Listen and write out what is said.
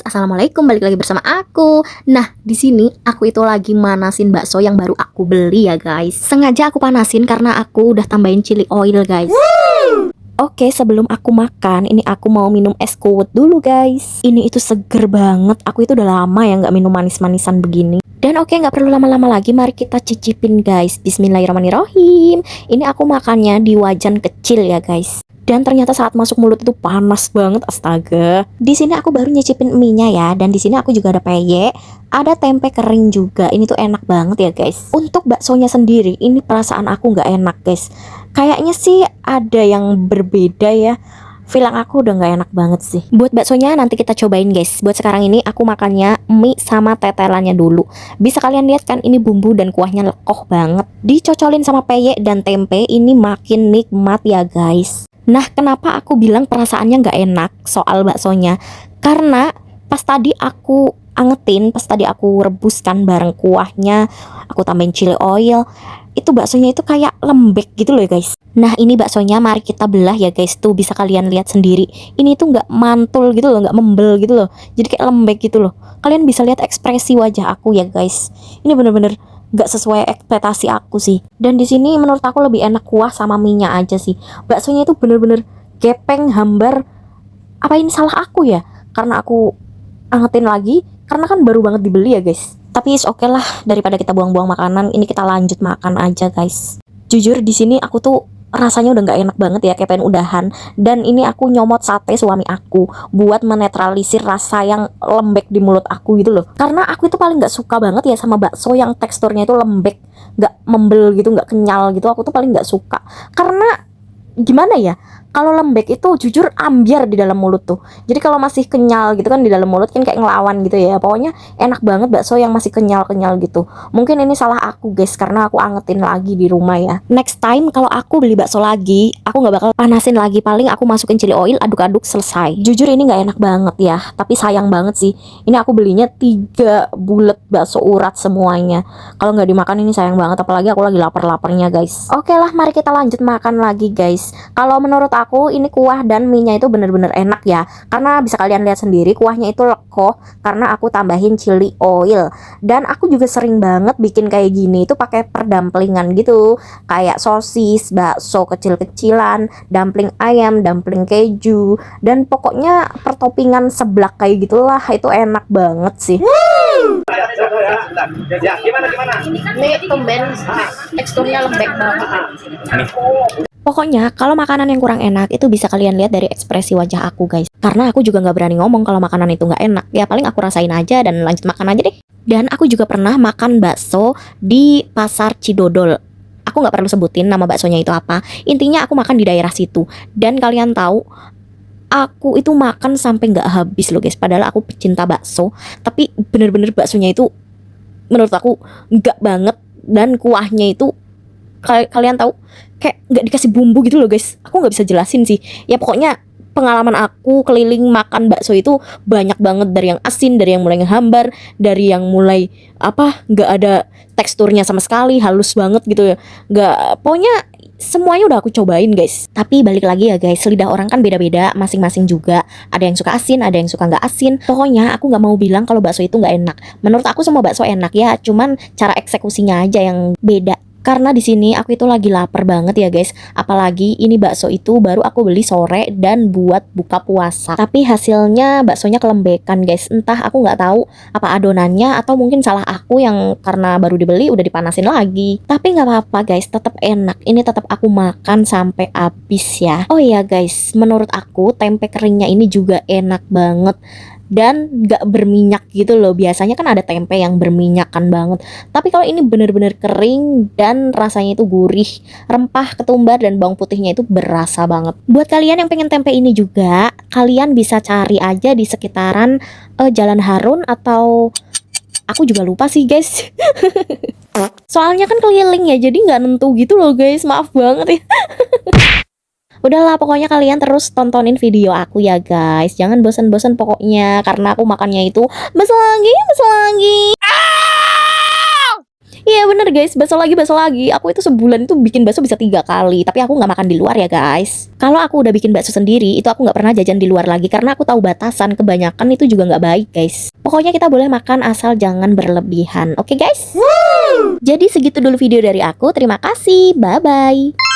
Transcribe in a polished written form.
Assalamualaikum, balik lagi bersama aku. Nah, di sini aku itu lagi manasin bakso yang baru aku beli ya guys. Sengaja aku panasin karena aku udah tambahin chili oil guys. Oke, sebelum aku makan, ini aku mau minum es kuwet dulu guys. Ini itu seger banget. Aku itu udah lama ya nggak minum manis-manisan begini. Dan oke, nggak perlu lama-lama lagi, mari kita cicipin guys. Bismillahirrahmanirrahim. Ini aku makannya di wajan kecil ya guys. Dan ternyata saat masuk mulut itu panas banget, astaga. Di sini aku baru nyicipin mie-nya ya, dan di sini aku juga ada peyek, ada tempe kering juga. Ini tuh enak banget ya guys. Untuk baksonya sendiri, ini perasaan aku nggak enak guys. Kayaknya sih ada yang berbeda ya. Feeling aku udah nggak enak banget sih. Buat baksonya nanti kita cobain guys. Buat sekarang ini aku makannya mie sama tetelannya dulu. Bisa kalian lihat kan, ini bumbu dan kuahnya lekoh banget. Dicocolin sama peyek dan tempe, ini makin nikmat ya guys. Nah, kenapa aku bilang perasaannya nggak enak soal baksonya? Karena pas tadi aku angetin, pas tadi aku rebuskan bareng kuahnya, aku tambahin chili oil, itu baksonya itu kayak lembek gitu loh guys. Nah, ini baksonya mari kita belah ya guys. Tuh bisa kalian lihat sendiri. Ini tuh nggak mantul gitu loh, nggak membel gitu loh. Jadi kayak lembek gitu loh. Kalian bisa lihat ekspresi wajah aku ya guys. Ini bener-bener nggak sesuai ekspektasi aku sih. Dan di sini menurut aku lebih enak kuah sama mie-nya aja sih. Baksonya itu bener-bener gepeng, hambar. Apa ini salah aku ya? Karena aku angetin lagi, karena kan baru banget dibeli ya guys. Tapi oke lah, daripada kita buang-buang makanan, ini kita lanjut makan aja guys. Jujur di sini aku tuh rasanya udah nggak enak banget ya, kayak pengen udahan. Dan ini aku nyomot sate suami aku buat menetralisir rasa yang lembek di mulut aku gitu loh. Karena aku itu paling nggak suka banget ya sama bakso yang teksturnya itu lembek, nggak membel gitu, nggak kenyal gitu. Aku tuh paling nggak suka. Karena gimana ya, kalau lembek itu jujur ambiar di dalam mulut tuh. Jadi kalau masih kenyal gitu kan di dalam mulut kan kayak ngelawan gitu ya. Pokoknya enak banget bakso yang masih kenyal-kenyal gitu. Mungkin ini salah aku guys, karena aku angetin lagi di rumah ya. Next time kalau aku beli bakso lagi, aku nggak bakal panasin lagi. Paling aku masukin chili oil, aduk-aduk, selesai. Jujur ini nggak enak banget ya, tapi sayang banget sih. Ini aku belinya 3 bulet bakso urat semuanya. Kalau nggak dimakan ini sayang banget, apalagi aku lagi lapar-laparnya guys. Oke lah, mari kita lanjut makan lagi guys. Kalau menurut aku ini kuah dan mie-nya itu bener-bener enak ya, karena bisa kalian lihat sendiri kuahnya itu lekoh karena aku tambahin chili oil. Dan aku juga sering banget bikin kayak gini itu pakai perdamplingan gitu, kayak sosis, bakso kecil-kecilan, dumpling ayam, dumpling keju, dan pokoknya pertopingan seblak kayak gitulah. Itu enak banget sih. Ya, gimana? Ini tumben teksturnya lembek banget. Pokoknya kalau makanan yang kurang enak itu bisa kalian lihat dari ekspresi wajah aku guys. Karena aku juga nggak berani ngomong kalau makanan itu nggak enak. Ya paling aku rasain aja dan lanjut makan aja deh. Dan aku juga pernah makan bakso di Pasar Cidodol. Aku nggak perlu sebutin nama baksonya itu apa. Intinya aku makan di daerah situ. Dan kalian tahu, aku itu makan sampai nggak habis loh guys. Padahal aku pecinta bakso. Tapi bener-bener baksonya itu menurut aku nggak banget. Dan kuahnya itu kalian tahu kayak nggak dikasih bumbu gitu loh guys. Aku nggak bisa jelasin sih. Ya pokoknya pengalaman aku keliling makan bakso itu banyak banget, dari yang asin, dari yang mulai ngehambar, dari yang mulai nggak ada teksturnya sama sekali, halus banget gitu ya. Nggak, pokoknya semuanya udah aku cobain guys. Tapi balik lagi ya guys, lidah orang kan beda-beda, masing-masing juga. Ada yang suka asin, ada yang suka nggak asin. Pokoknya aku nggak mau bilang kalau bakso itu nggak enak. Menurut aku semua bakso enak ya, cuman cara eksekusinya aja yang beda. Karena di sini aku itu lagi lapar banget ya guys. Apalagi ini bakso itu baru aku beli sore dan buat buka puasa. Tapi hasilnya baksonya kelembekan guys. Entah, aku nggak tahu apa adonannya atau mungkin salah aku yang karena baru dibeli udah dipanasin lagi. Tapi nggak apa-apa guys, tetap enak. Ini tetap aku makan sampai habis ya. Oh iya guys, menurut aku tempe keringnya ini juga enak banget. Dan gak berminyak gitu loh. Biasanya kan ada tempe yang berminyakan banget, tapi kalau ini bener-bener kering dan rasanya itu gurih. Rempah, ketumbar, dan bawang putihnya itu berasa banget. Buat kalian yang pengen tempe ini juga, kalian bisa cari aja di sekitaran Jalan Harun, atau aku juga lupa sih guys. Soalnya kan keliling ya, jadi gak nentu gitu loh guys. Maaf banget ya. Udahlah, pokoknya kalian terus tontonin video aku ya guys. Jangan bosan-bosan pokoknya, karena aku makannya itu besar lagi. Iya bener guys, bakso lagi, bakso lagi. Aku itu sebulan itu bikin bakso bisa 3 kali. Tapi aku nggak makan di luar ya guys. Kalau aku udah bikin bakso sendiri, itu aku nggak pernah jajan di luar lagi. Karena aku tahu batasan, kebanyakan itu juga nggak baik guys. Pokoknya kita boleh makan asal jangan berlebihan. Oke guys? Jadi segitu dulu video dari aku. Terima kasih, bye-bye.